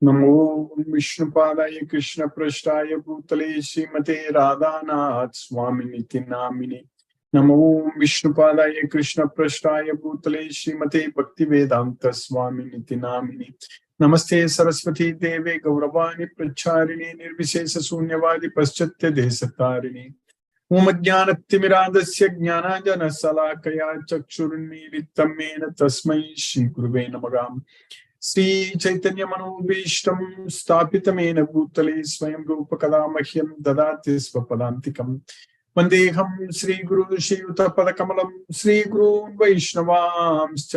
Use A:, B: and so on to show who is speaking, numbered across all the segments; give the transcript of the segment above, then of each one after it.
A: नमो विष्णुपादाय कृष्ण पृष्ठाय भूतले श्रीमते राधानाथ स्वामिनिति नामिने। नमो विष्णुपादाय कृष्ण पृष्ठाय भूतले श्रीमते भक्तिवेदांत स्वामिनिति नामिने। नमस्ते सरस्वती देवे गौरवाणी प्रचारिणे निर्विशेष शून्यवादी पश्चात्य देशतारिणे। ओम ज्ञानतिमिरान्धस्य ज्ञानाञ्जनशलाकया चक्षुरुन्मीलितं येन तस्मै श्रीगुरुवे नमः। श्री चैतन्य मनोभीष्टं स्थापितमेन भूतले स्वयं रूप कदा मह्यं ददाति स्वपदान्तिकं। वन्देऽहं श्रीगुरु श्रीयुतपदकमलं श्रीगुरून् वैष्णवांश्च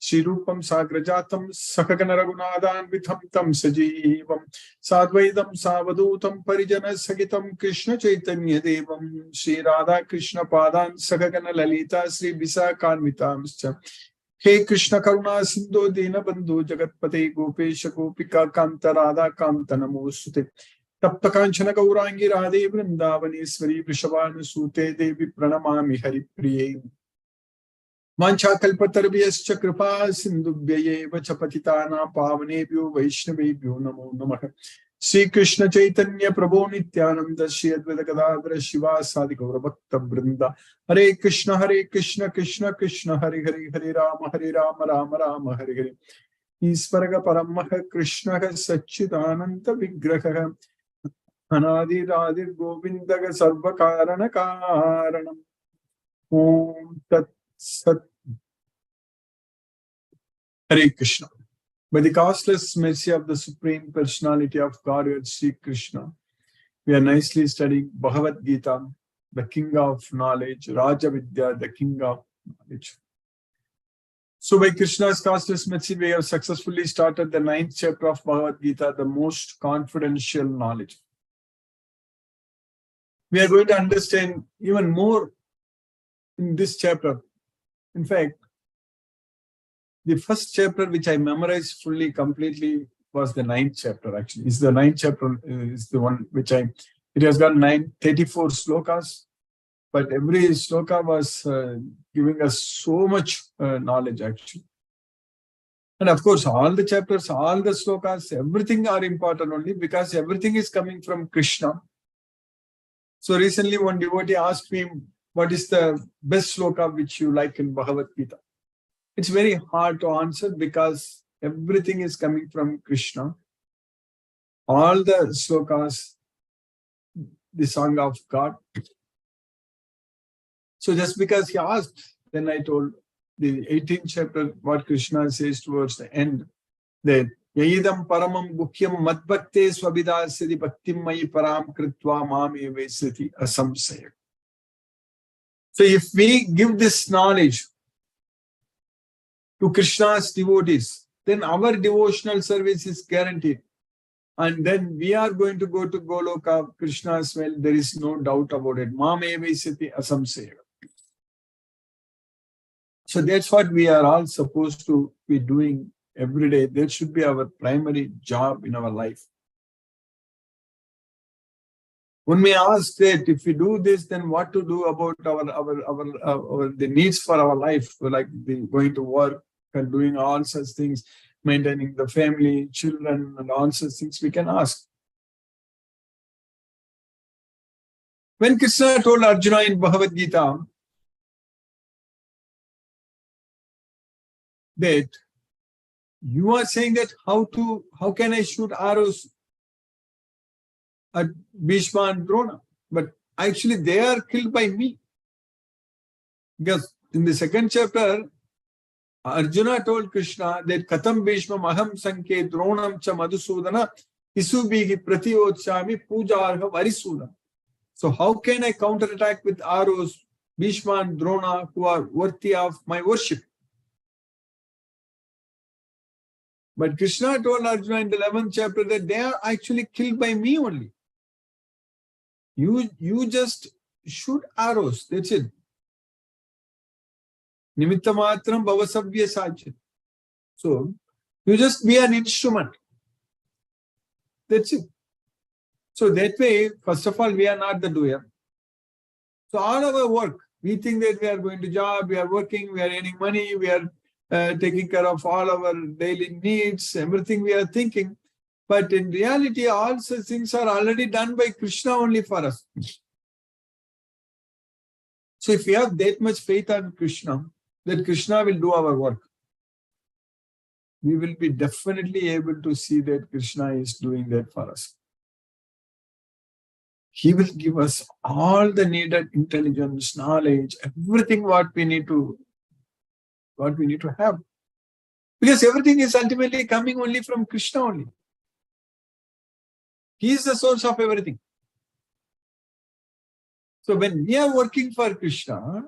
A: श्रीरूपं साग्रजातं सहगण रघुनाथान्वितं तं सजीवं साद्वैतं सावधूतं परिजनसहितं कृष्ण चैतन्य देवं श्रीराधा कृष्ण पादान् सहगण ललिता श्री विशाखान्वितांश्च। हे कृष्ण करुणा सिंधु दीनबंधु जगत्पते गोपेश गोपिका कांत राधा कांत नमोस्तुते। तप्त कांचन गौरांगी राधे वृंदावनेश्वरी वृषभानुसूते देवी प्रणमामि हरिप्रिये। वाञ्छाकल्पतरुभ्यश्च कृपा सिन्धुभ्यैव च पतितानां पावनेभ्यो वैष्णवेभ्यो नमो नमः। श्री कृष्ण चैतन्य प्रभो नित्यानंद श्री अद्वैत गदाधर शिवासादि गौरभक्त वृंदा। हरे कृष्ण कृष्ण कृष्ण हरे हरे हरे राम राम हरे हरे। ईश्वर परम कृष्ण सच्चिदानंद विग्रह अनादिरादिर् गोविंद सर्व कारण कारणम्। ओम तत्सत्। हरे Krishna. By the costless mercy of the Supreme Personality of Godhead, Sri Krishna, we are nicely studying Bhagavad Gita, the king of knowledge, Raja Vidya, the king of knowledge. So by Krishna's costless mercy, we have successfully started the 9th chapter of Bhagavad Gita, the most confidential knowledge. We are going to understand even more in this chapter. In fact, the first chapter which I memorized fully, completely, was the 9th chapter actually. Is the 9th chapter is the one which it has got 34 slokas, but every sloka was giving us so much knowledge actually. And of course, all the chapters, all the slokas, everything are important only because everything is coming from Krishna. So recently one devotee asked me, what is the best sloka which you like in Bhagavad Gita? It's very hard to answer because everything is coming from Krishna. All the slokas, the song of God. So just because he asked, then I told the 18th chapter what Krishna says towards the end, that Yaidam paramam guhyam madbhakte swabidasyati bhaktim mayi param kritva mam evesati asamsaya. So if we give this knowledge to Krishna's devotees, then our devotional service is guaranteed. And then we are going to go to Goloka, Krishna's well, there is no doubt about it. Mam evesati asamsaya. So that's what we are all supposed to be doing every day. That should be our primary job in our life. When we ask that if we do this, then what to do about the needs for our life, like going to work and doing all such things, maintaining the family, children, and all such things, we can ask. When Krishna told Arjuna in Bhagavad Gita that you are saying that how can I shoot arrows at Bhishma and Drona? But actually they are killed by me. Because in the 2nd chapter, Arjuna told Krishna that Katam Bhishma Maham Sanke Dronam Cha Madhusudana Isubhihi Pratiyotshami Pujarha Varisudana. So how can I counterattack with arrows Bhishma and Drona who are worthy of my worship? But Krishna told Arjuna in the 11th chapter that they are actually killed by me only. You just shoot arrows, that's it. Nimitta matram bhavasavya sajya. So you just be an instrument. That's it. So that way, first of all, we are not the doer. So all our work, we think that we are going to job, we are working, we are earning money, we are taking care of all our daily needs, everything we are thinking. But in reality, all such things are already done by Krishna only for us. So if we have that much faith on Krishna, that Krishna will do our work, we will be definitely able to see that Krishna is doing that for us. He will give us all the needed intelligence, knowledge, everything what we need to have. Because everything is ultimately coming only from Krishna only. He is the source of everything. So when we are working for Krishna,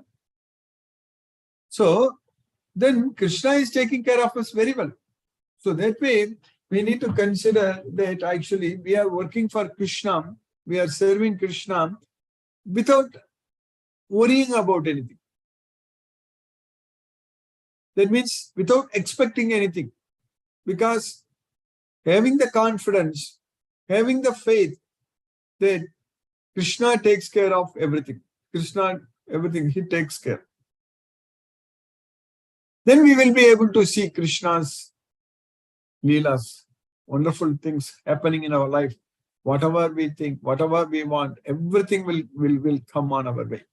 A: so then Krishna is taking care of us very well. So that way, we need to consider that actually we are working for Krishna, we are serving Krishna without worrying about anything. That means without expecting anything. Because having the confidence, having the faith that Krishna takes care of everything. Krishna, everything, he takes care. Then we will be able to see Krishna's Leelas, wonderful things happening in our life. Whatever we think, whatever we want, everything will come on our way.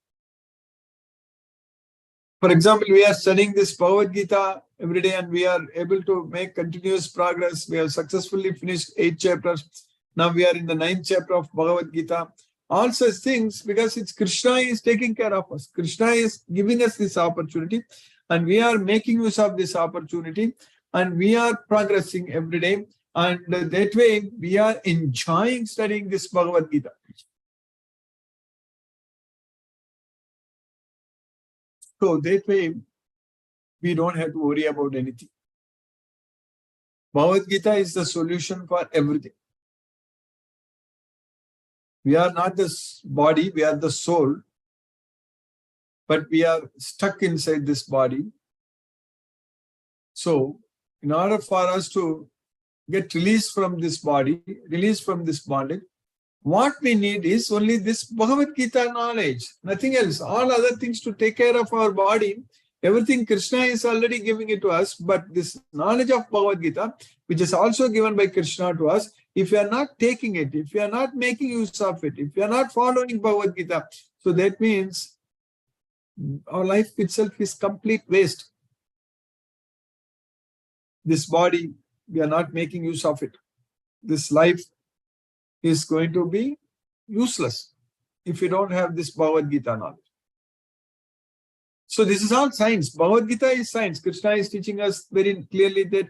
A: For example, we are studying this Bhagavad Gita every day and we are able to make continuous progress. We have successfully finished 8 chapters. Now we are in the 9th chapter of Bhagavad Gita. All such things because it's Krishna is taking care of us. Krishna is giving us this opportunity and we are making use of this opportunity and we are progressing every day. And that way we are enjoying studying this Bhagavad Gita. So that way we don't have to worry about anything. Bhagavad Gita is the solution for everything. We are not the body, we are the soul, but we are stuck inside this body. So, in order for us to get released from this body, released from this bondage, what we need is only this Bhagavad Gita knowledge, nothing else. All other things to take care of our body, everything Krishna is already giving it to us, but this knowledge of Bhagavad Gita, which is also given by Krishna to us, if you are not taking it, if you are not making use of it, if you are not following Bhagavad Gita, so that means our life itself is complete waste. This body, we are not making use of it. This life is going to be useless if you don't have this Bhagavad Gita knowledge. So this is all science. Bhagavad Gita is science. Krishna is teaching us very clearly that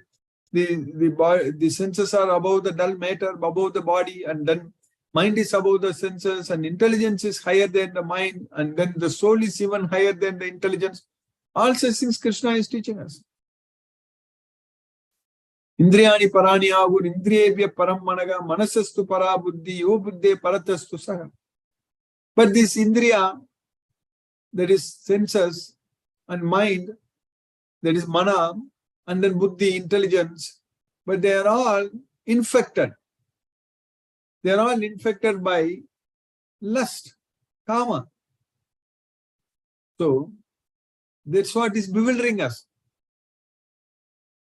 A: the senses are above the dull matter, above the body, and then mind is above the senses, and intelligence is higher than the mind, and then the soul is even higher than the intelligence. All such things Krishna is teaching us. Indriyani parani agur indriyebhya param managa manasastu para buddhi yo buddhe paratastu saha. But this indriya, that is senses, and mind, that is mana, and then buddhi, intelligence, but they are all infected. They are all infected by lust, kama. So that's what is bewildering us.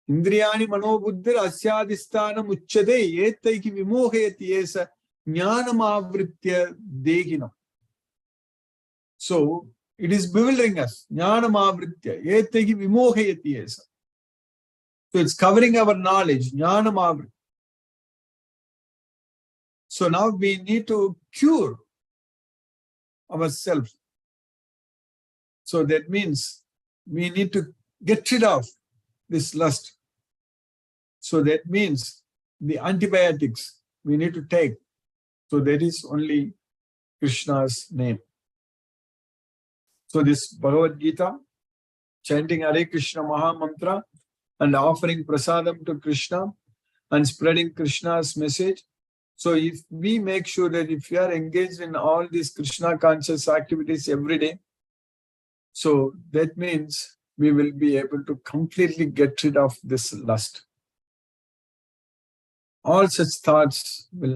A: Indriyani manobuddhir asyadisthanam uchchade etaiki vimohayati esa jnanamavritya dehinam. So it is bewildering us. Jnanamavritya etaiki vimohayati esa. So it's covering our knowledge, jnanamavritya. So now we need to cure ourselves. So that means we need to get rid of this lust. So that means the antibiotics we need to take. So that is only Krishna's name. So this Bhagavad Gita, chanting Hare Krishna Maha Mantra and offering prasadam to Krishna and spreading Krishna's message. So if we make sure that if we are engaged in all these Krishna conscious activities every day, so that means we will be able to completely get rid of this lust. All such thoughts will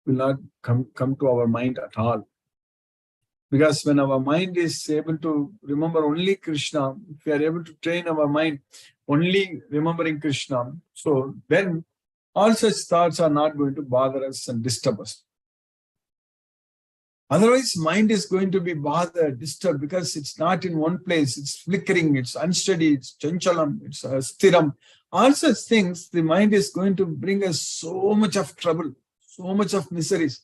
A: not come to our mind at all. Because when our mind is able to remember only Krishna, if we are able to train our mind only remembering Krishna, so then all such thoughts are not going to bother us and disturb us. Otherwise, mind is going to be bothered, disturbed, because it's not in one place. It's flickering, it's unsteady, it's chanchalam, it's stiram. All such things, the mind is going to bring us so much of trouble, so much of miseries.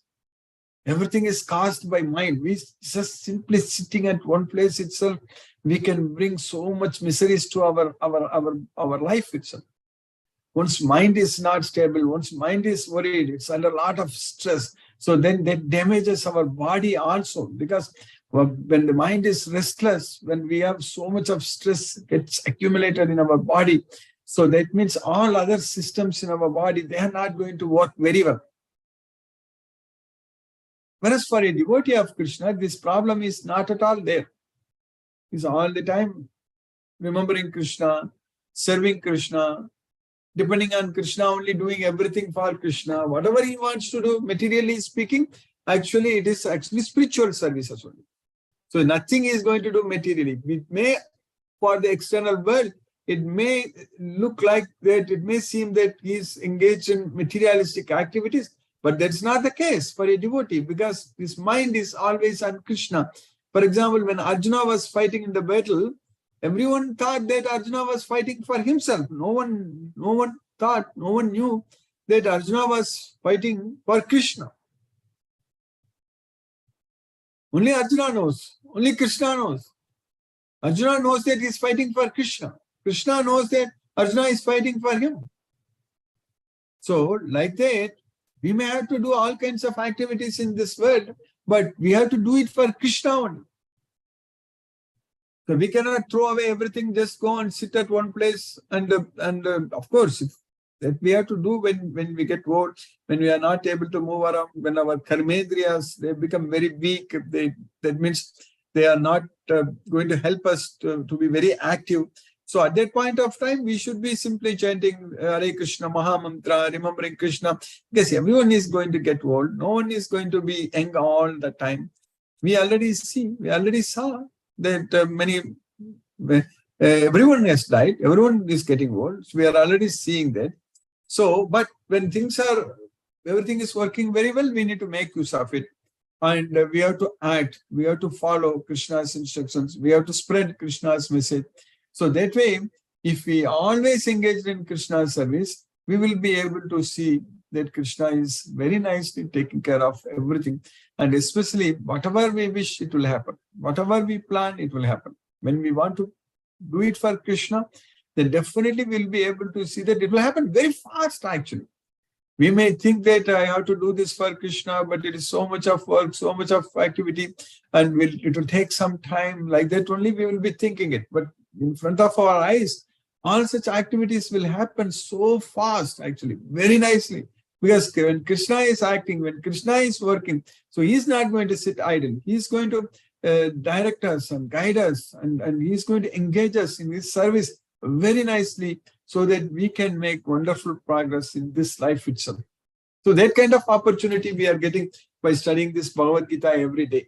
A: Everything is caused by mind. We just simply sitting at one place itself, we can bring so much miseries to our life itself. Once mind is not stable, once mind is worried, it's under a lot of stress. So then that damages our body also, because when the mind is restless, when we have so much of stress gets accumulated in our body, so that means all other systems in our body, they are not going to work very well. Whereas for a devotee of Krishna, this problem is not at all there. He's all the time remembering Krishna, serving Krishna, depending on Krishna, only doing everything for Krishna. Whatever he wants to do, materially speaking, actually it is actually spiritual services only. So nothing is going to do materially. It may, for the external world, it may look like that, it may seem that he is engaged in materialistic activities, but that's not the case for a devotee, because his mind is always on Krishna. For example, when Arjuna was fighting in the battle, everyone thought that Arjuna was fighting for himself. No one knew that Arjuna was fighting for Krishna. Only Arjuna knows. Only Krishna knows. Arjuna knows that he is fighting for Krishna. Krishna knows that Arjuna is fighting for him. So, like that, we may have to do all kinds of activities in this world, but we have to do it for Krishna only. So we cannot throw away everything, just go and sit at one place. And of course, that we have to do when we get old, when we are not able to move around, when our karmendriyas, they become very weak. That means they are not going to help us to be very active. So at that point of time, we should be simply chanting Hare Krishna Maha Mantra, remembering Krishna, because everyone is going to get old. No one is going to be young all the time. We already saw that everyone has died, everyone is getting old. So we are already seeing that. So, but when everything is working very well, we need to make use of it. And we have to act, we have to follow Krishna's instructions, we have to spread Krishna's message. So that way, if we always engage in Krishna's service, we will be able to see that Krishna is very nicely taking care of everything. And especially whatever we wish, it will happen. Whatever we plan, it will happen. When we want to do it for Krishna, then definitely we'll be able to see that it will happen very fast actually. We may think that I have to do this for Krishna, but it is so much of work, so much of activity, and it will take some time. Like that only we will be thinking it. But in front of our eyes, all such activities will happen so fast actually, very nicely. Because when Krishna is acting, when Krishna is working, so he is not going to sit idle. He is going to direct us and guide us, and he is going to engage us in his service very nicely, so that we can make wonderful progress in this life itself. So that kind of opportunity we are getting by studying this Bhagavad Gita every day.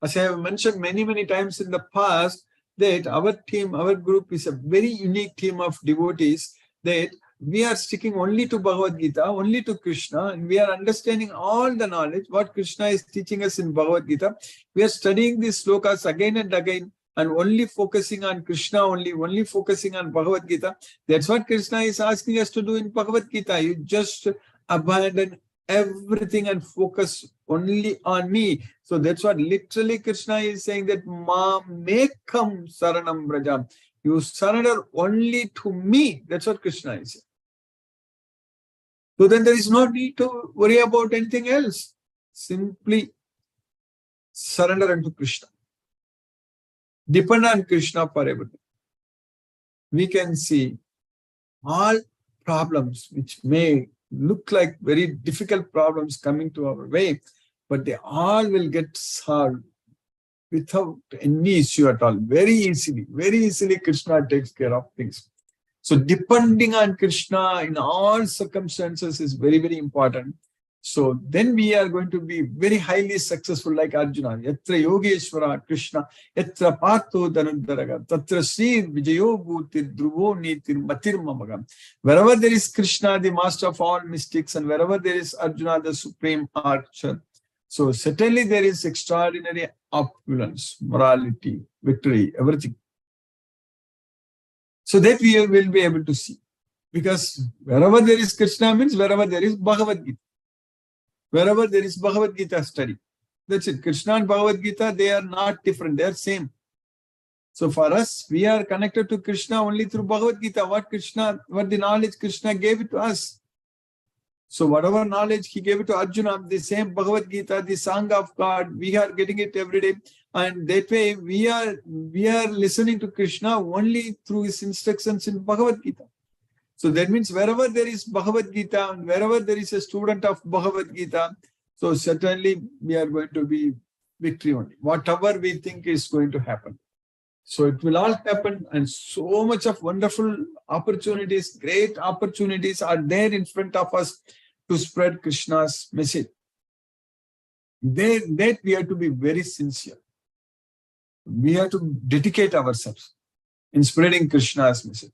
A: As I have mentioned many times in the past, that our team, our group is a very unique team of devotees, that we are sticking only to Bhagavad Gita, only to Krishna, and we are understanding all the knowledge, what Krishna is teaching us in Bhagavad Gita. We are studying these slokas again and again, and only focusing on Krishna, only focusing on Bhagavad Gita. That's what Krishna is asking us to do in Bhagavad Gita. You just abandon everything and focus only on me. So that's what literally Krishna is saying, that Ma mekam saranam brajam. You surrender only to me. That's what Krishna is saying. So then there is no need to worry about anything else. Simply surrender unto Krishna. Depend on Krishna for everything. We can see all problems which may look like very difficult problems coming to our way, but they all will get solved without any issue at all. Very easily Krishna takes care of things. So depending on Krishna in all circumstances is very important. So then we are going to be very highly successful like Arjuna. Yatra Yogeshwara Krishna, Yatra Partho Dhanudaraga, Tatra Sri Vijayo Bhutir Dhruvo Nitir Matir Mamagam. Wherever there is Krishna, the master of all mystics, and wherever there is Arjuna, the supreme archer, so certainly there is extraordinary opulence, morality, victory, everything. So that we will be able to see. Because wherever there is Krishna means wherever there is Bhagavad Gita. Wherever there is Bhagavad Gita study. That's it. Krishna and Bhagavad Gita, they are not different. They are same. So for us, we are connected to Krishna only through Bhagavad Gita. What the knowledge Krishna gave it to us. So whatever knowledge he gave it to Arjuna, the same Bhagavad Gita, the song of God, we are getting it every day. And that way we are listening to Krishna only through his instructions in Bhagavad Gita. So that means wherever there is Bhagavad Gita and wherever there is a student of Bhagavad Gita, so certainly we are going to be victory only. Whatever we think is going to happen. So it will all happen, and so much of wonderful opportunities, great opportunities are there in front of us to spread Krishna's message. That we have to be very sincere. We have to dedicate ourselves in spreading Krishna's message.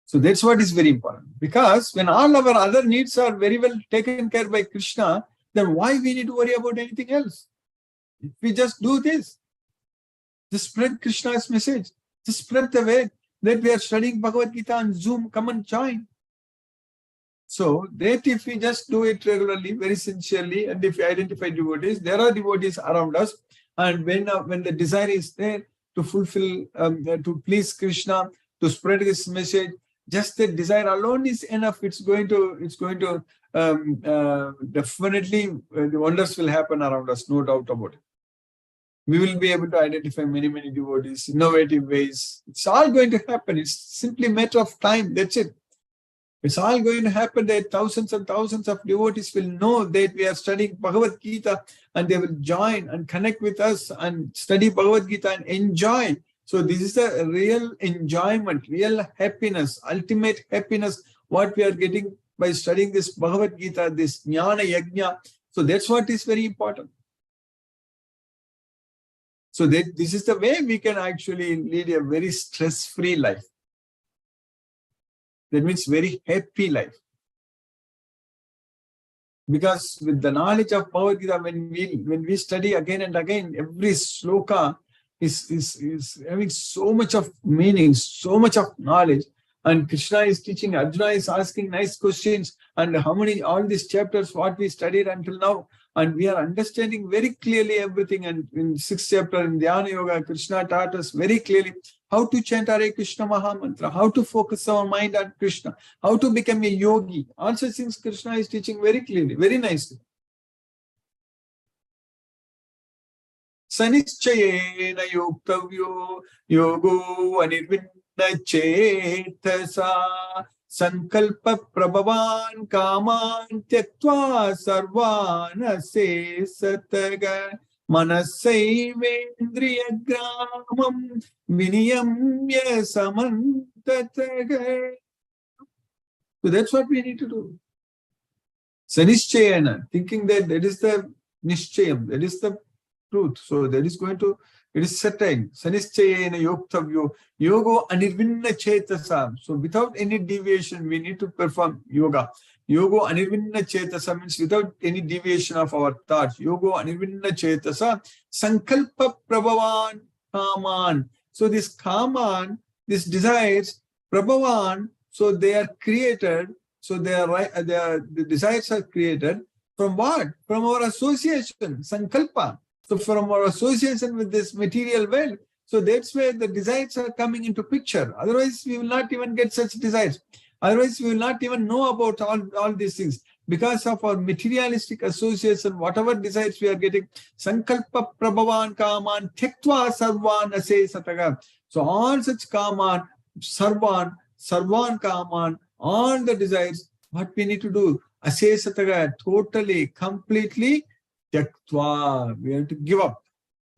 A: So that's what is very important. Because when all our other needs are very well taken care by Krishna, then why we need to worry about anything else? If we just do this, just spread Krishna's message, just spread the way that we are studying Bhagavad Gita on Zoom, come and join. So that if we just do it regularly, very sincerely, and if we identify devotees, there are devotees around us, and when the desire is there to fulfill, to please Krishna, to spread his message, just the desire alone is enough. It's going to definitely the wonders will happen around us, no doubt about it. We will be able to identify many devotees, innovative ways. It's all going to happen. It's simply a matter of time. That's it. It's all going to happen that thousands and thousands of devotees will know that we are studying Bhagavad Gita, and they will join and connect with us and study Bhagavad Gita and enjoy. So this is a real enjoyment, real happiness, ultimate happiness, what we are getting by studying this Bhagavad Gita, this Jnana Yajna. So that's what is very important. So this is the way we can actually lead a very stress-free life. That means very happy life. Because with the knowledge of Bhagavad Gita, when we study again and again, every sloka is having so much of meaning, so much of knowledge. And Krishna is teaching, Arjuna is asking nice questions, and all these chapters, what we studied until now, and we are understanding very clearly everything. And in 6th chapter in Dhyana Yoga, Krishna taught us very clearly how to chant Hare Krishna Mahamantra, how to focus our mind on Krishna, how to become a yogi. All such things Krishna is teaching very clearly, very nicely. Sanischayena yoktavyo yogo anirvinna chetasa sankalpa prabhavan kaman tyaktva sarvana se sataga manasaivedriya gramam viniyamya samantataga. So that's what we need to do. Sanischayena, thinking that is the nishchayam, that is the truth. So that is it is certain. Sanischayena yoktavyo yogo anirvinna chetasa. So without any deviation, we need to perform yoga. Yogo anirvinna chetasa means without any deviation of our thoughts. Yogo anirvinna chetasa sankalpa prabhavan kaman. So this kaman, this desires, prabhavan, so they are created. So the desires are created from what? From our association, sankalpa. So from our association with this material world, so that's where the desires are coming into picture. Otherwise, we will not even get such desires. Otherwise, we will not even know about all these things. Because of our materialistic association, whatever desires we are getting, sankalpa prabhavan kaman tyaktva sarvan ase sataga. So all such kaman, sarvan kaman, all the desires, what we need to do? Ase sataga, totally, completely, tyaktva, we have to give up.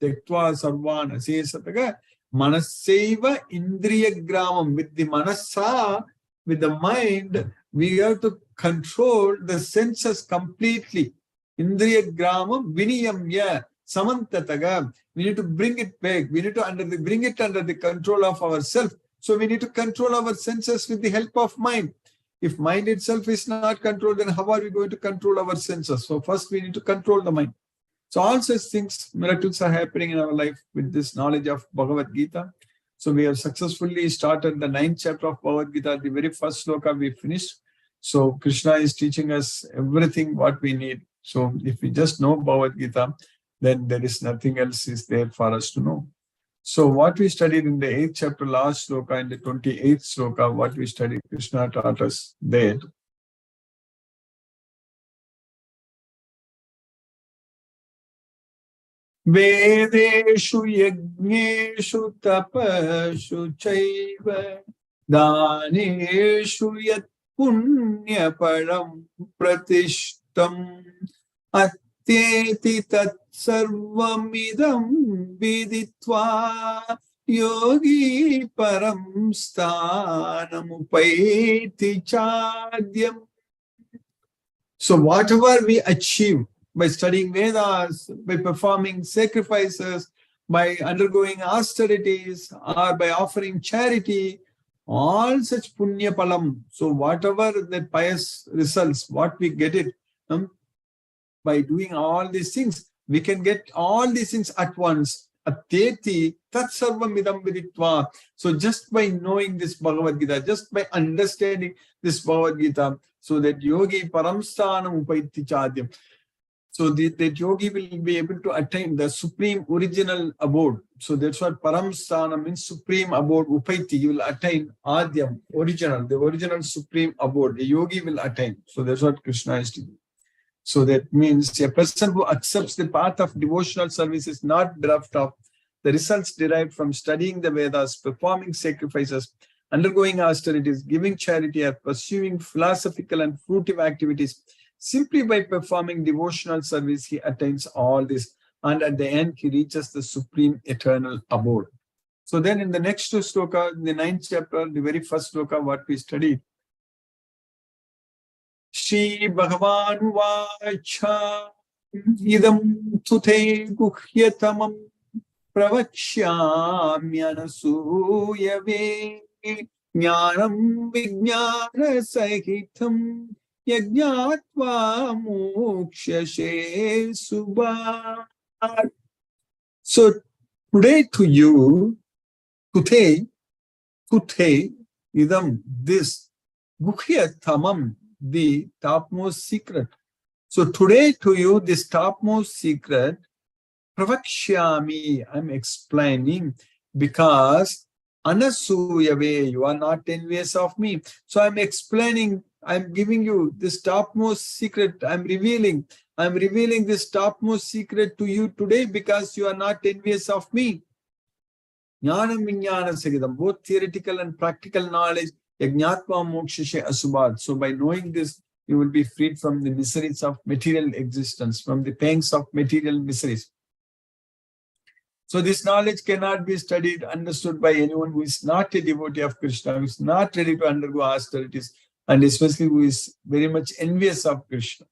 A: Tyaktva sarvan ase sataga, manasaiva indriya gramam. With the manasa, with the mind, we have to control the senses completely. Indriya gramam viniyamya samantataga. We need to bring it back. We need to bring it under the control of ourselves. So we need to control our senses with the help of mind. If mind itself is not controlled, then how are we going to control our senses? So first we need to control the mind. So all such things, miracles are happening in our life with this knowledge of Bhagavad Gita. So we have successfully started the 9th chapter of Bhagavad Gita. The very first sloka we finished. So Krishna is teaching us everything what we need. So if we just know Bhagavad Gita, then there is nothing else is there for us to know. So what we studied in the 8th chapter, last sloka, in the 28th sloka, what we studied, Krishna taught us that Vedeshu yajneshu tapashu chaiva daneshu yat punya param pratishtam atyeti tat sarvamidam viditva yogi param sthanam upaiti chadyam. So whatever we achieve by studying Vedas, by performing sacrifices, by undergoing austerities, or by offering charity, all such punya palam. So whatever the pious results, what we get it, by doing all these things, we can get all these things at once. Atyeti tat sarvam idam viditva. So just by knowing this Bhagavad Gita, just by understanding this Bhagavad Gita, so that yogi paramsthanam upaiti chadyam. So that yogi will be able to attain the supreme original abode. So that's what paramsthana means, supreme abode. Upaiti, you will attain adyam, original, the original supreme abode. The yogi will attain. So that's what Krishna is doing. So that means a person who accepts the path of devotional service is not bereft of the results derived from studying the Vedas, performing sacrifices, undergoing austerities, giving charity, or pursuing philosophical and fruitive activities. Simply by performing devotional service, he attains all this. And at the end, he reaches the supreme eternal abode. So then in the next sloka, in the 9th chapter, the very first sloka, what we studied, Shri Bhagavan Vacha Idam Tute Guhyatamam Pravakshyamyanasuyave Jnanam Vijnana Sahitam Yajnatva Mokshashe Subha. So today to you, Tute, Idam, this Guhyatamam, the topmost secret. So today to you, this topmost secret, Pravakshyami, I'm explaining, because Anasuyave, you are not envious of me. So I'm explaining, I'm giving you this topmost secret, I'm revealing this topmost secret to you today because you are not envious of me. Jnanam Vijnana Sahitam, both theoretical and practical knowledge. Yajnatva mokshashe asubhat. So by knowing this, you will be freed from the miseries of material existence, from the pangs of material miseries. So this knowledge cannot be studied, understood by anyone who is not a devotee of Krishna, who is not ready to undergo austerities, and especially who is very much envious of Krishna.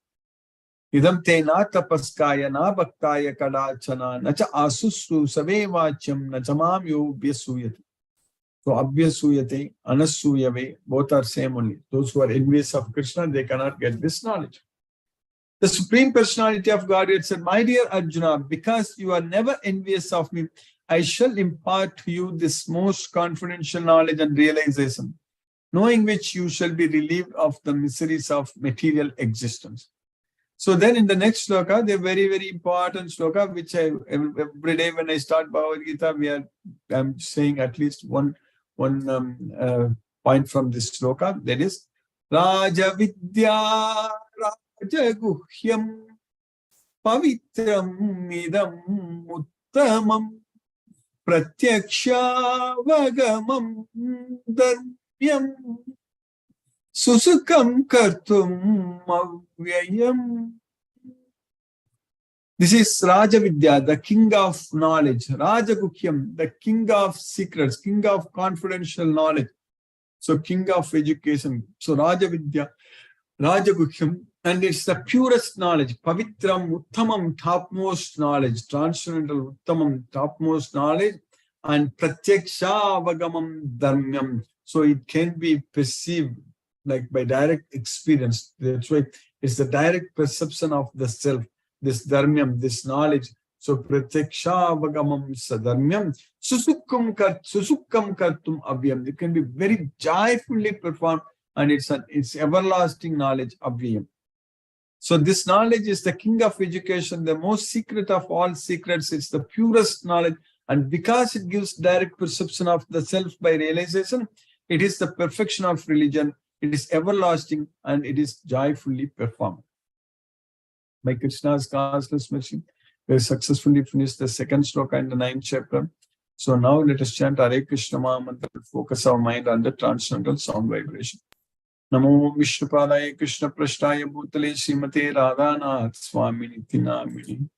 A: Idam te na tapaskaya na bhaktaya kadachana na cha asusru savevacham na chamam yo vyasuyati. So abhyasuyate, anasuyave, both are same only. Those who are envious of Krishna, they cannot get this knowledge. The Supreme Personality of Godhead said, my dear Arjuna, because you are never envious of me, I shall impart to you this most confidential knowledge and realization, knowing which you shall be relieved of the miseries of material existence. So then in the next sloka, the very, very important sloka, which I every day when I start Bhagavad Gita, I'm saying at least one point from this sloka, that is Raja Vidya Raja Guhyam Pavitram Idam Uttamam Pratyaksha Vagamam Dharmyam Susukam Kartum Avyayam. This is Raja Vidya, the king of knowledge. Raja Guhyam, the king of secrets, king of confidential knowledge. So king of education. So Raja Vidya, Rajaguhyam, and it's the purest knowledge. Pavitram, Uttamam, topmost knowledge. Transcendental, Uttamam, topmost knowledge. And Pratyaksha Avagamam Dharmyam. So it can be perceived like by direct experience. That's why it's the direct perception of the self, this Dharmyam, this knowledge. So Pratyaksha Avagamam Sadharmyam. Susukkam kartum avyam. It can be very joyfully performed. And it's everlasting knowledge, Avyam. So this knowledge is the king of education, the most secret of all secrets. It's the purest knowledge. And because it gives direct perception of the self by realization, it is the perfection of religion. It is everlasting and it is joyfully performed. By Krishna's causeless mercy, we have successfully finished the second sloka in the 9th chapter. So now let us chant Hare Krishna Maha Mantra to focus our mind on the transcendental sound vibration. Namo Vishnupadaya Krishna Prashtaya Bhutale Srimate Radhanath Swaminiti Namini.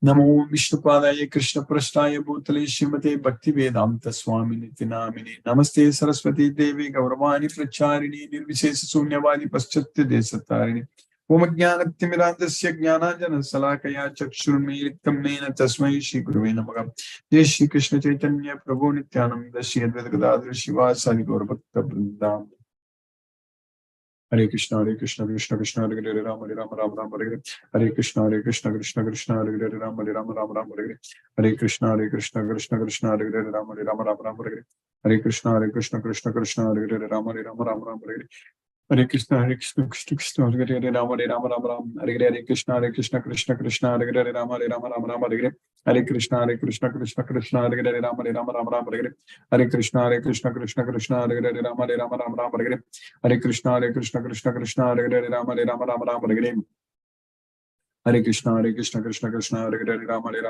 A: Namo Vishnupadaya Krishna Prashtaya Bhutale Srimate Bhakti Vedanta Swaminiti Namini. Namaste Saraswati Devi Gauravani Pracharini Nirvishesa Sunyavadi Paschatya Desatarini. Om Jnanatimirandasya Jnananjana Salakaya Chakshurmiritam Nena Tasmai Shri Gurave Namaha. Jai Shri Krishna Chaitanya Prabhu Nityananda Shri Advaita Gadadhara Shiva Sadi Gaura Bhakta Vrindam. Hare Krishna Krishna Krishna Hare Hare Rama Rama Rama Hare Hare. Hare Krishna Krishna Krishna Hare Hare Rama Rama Hare Hare. Hare Krishna Krishna Krishna Hare Hare Rama Rama Hare Hare. Hare Krishna Krishna Krishna Hare Hare Rama Rama Hare Hare. Hare Krishna Krishna Krishna Hare Hare Rama Rama Hare Hare. Hare Krishna Krishna Krishna Hare Hare Rama Rama Hare Hare. Hare Krishna Krishna Krishna Hare Hare Rama Rama Hare Hare. Hare Krishna Krishna Krishna Hare Hare Rama Rama Hare Hare. Hare Krishna Krishna Krishna Hare Hare Rama Rama Hare Hare. Hare Krishna Krishna Hare Hare Rama Hare Hare. Hare Krishna Krishna Krishna Hare Hare Rama Hare Hare. Hare Krishna Krishna Krishna Hare Hare Rama Hare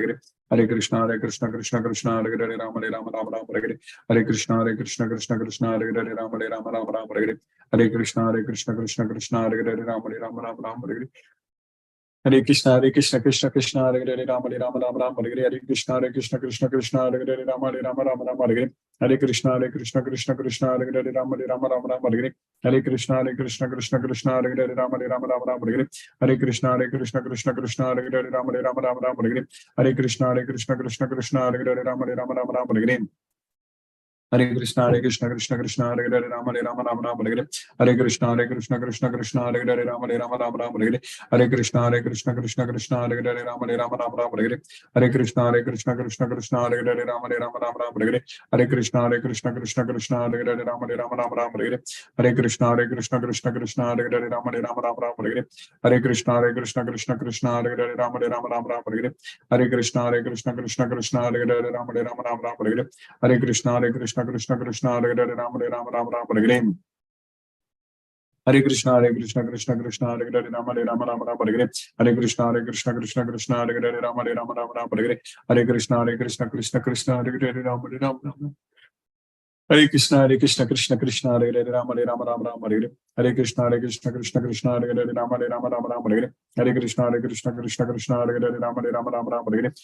A: Hare. Hare Krishna Krishna Krishna Hare Hare Rama Hare Hare. Hare Krishna Krishna Hare Hare Rama Hare Hare. Hare Krishna Krishna Krishna Hare Hare Rama Hare Hare. Hare Krishna Krishna Krishna Hare Hare Rama Hare Hare. Hare Krishna Krishna Krishna Hare Hare Rama Hare Hare. Hare Krishna Krishna Krishna Hare Hare Rama Hare Hare. Hare Krishna Krishna Krishna Hare Hare Rama Hare Hare. Hare Krishna Krishna Hare Hare Rama Hare Hare. Hare Krishna Krishna Krishna Hare Hare Rama Hare Hare. Hare Krishna Krishna Krishna Hare Hare Rama Hare Hare. Hare Krishna Krishna Krishna Hare Hare Rama Hare Hare. Hare Krishna Krishna Krishna Hare Hare Rama Hare Hare. Hare Krishna Krishna Krishna Hare Hare Rama Hare Hare. Hare Krishna Krishna Krishna Hare Hare Rama Hare Hare. Hare Krishna Krishna Krishna Hare Hare Rama Hare Hare. Hare Krishna Krishna Krishna Hare Hare Rama Hare Hare. Hare Krishna Krishna Krishna Hare Hare Rama Hare Hare. Hare Krishna Krishna Krishna Hare Hare Rama Hare Hare. Hare Krishna Krishna Krishna Hare Hare Rama Hare Krishna Krishna Hare Hare Rama Hare Hare. Hare Krishna Krishna Krishna Hare Hare Rama Hare Hare.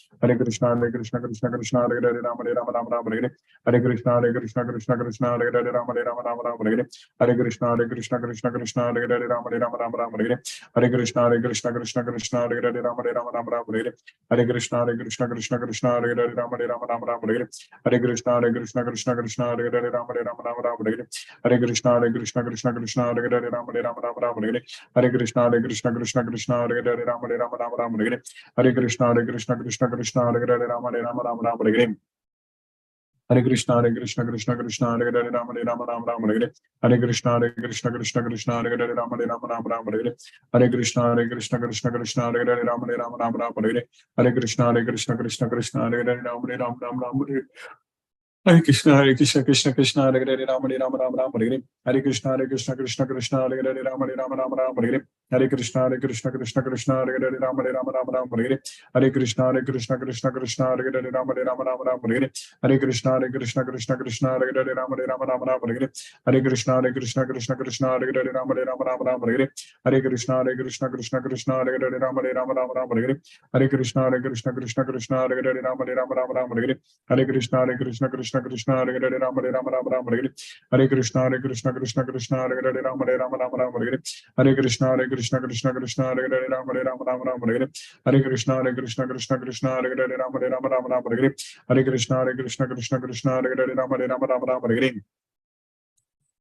A: Hare Krishna Krishna Krishna Hare Hare Rama Hare Hare. Hare Krishna Krishna Krishna Hare Hare Rama Hare Hare. Hare Krishna Krishna Krishna Hare Hare Rama Hare Hare. Hare Krishna Krishna Krishna Hare Hare Rama Hare Hare. Hare Krishna Krishna Krishna Hare Hare Rama Hare Hare. Hare Krishna Krishna Krishna Hare Hare Rama Hare Hare. Hare Krishna Krishna Krishna Hare Hare Rama Hare Hare. Hare Krishna Krishna Krishna Hare Hare Rama Hare. Hare Krishna Krishna Krishna Hare Hare Rama Hare. Hare Krishna Krishna Krishna Hare Hare Rama Hare. Hare Krishna Krishna Hare Hare Rama Hare. Hare Krishna Krishna Krishna Hare Hare Rama Hare. Hare Krishna Krishna Krishna Hare Hare Rama Hare. Hare Krishna Krishna Krishna Hare Hare Rama Hare. Hare Krishna Krishna Hare Hare Rama Hare. Hare Krishna Krishna Krishna Hare Hare Rama Hare. Hare Krishna, Hare Krishna, Krishna Krishna, Hare Hare, Rama Hare Rama, Rama Rama Hare Hare. Hare Krishna, Hare Krishna, Krishna Krishna, Hare Hare, Rama Hare Rama, Rama Rama Hare Hare. Hare Krishna, Hare Krishna, Krishna Krishna, Hare Hare, Rama Hare Rama, Rama Rama Hare Hare. Hare Krishna, Hare Krishna, Krishna Krishna, Hare Hare, Rama Hare Rama, Rama Rama Hare Hare. Hare Krishna, Hare Krishna, Krishna Krishna, Hare Hare, Rama Hare Rama, Rama Rama Hare Hare. Hare Krishna, Hare Krishna, Krishna Krishna, Hare Hare, Rama Hare Rama, Rama Rama Hare Hare. Hare Krishna, Hare Krishna, Krishna Krishna, Hare Hare, Rama Hare Rama, Rama Rama Hare Hare. Hare Krishna, Hare Krishna, Krishna Krishna, Hare Hare, Rama Hare Rama, Rama Rama Hare Hare. Hare Krishna, Hare Krishna, Krishna Krishna, Hare Hare, Rama Hare Rama, Rama Rama Hare Hare. Hare Krishna, Hare Krishna, Krishna Krishna, Hare Hare, Rama Hare Rama, Rama Rama Hare Hare. Hare Krishna, Hare Krishna, Krishna Krishna, Hare Hare, Rama Hare Rama, Rama Rama Hare Hare.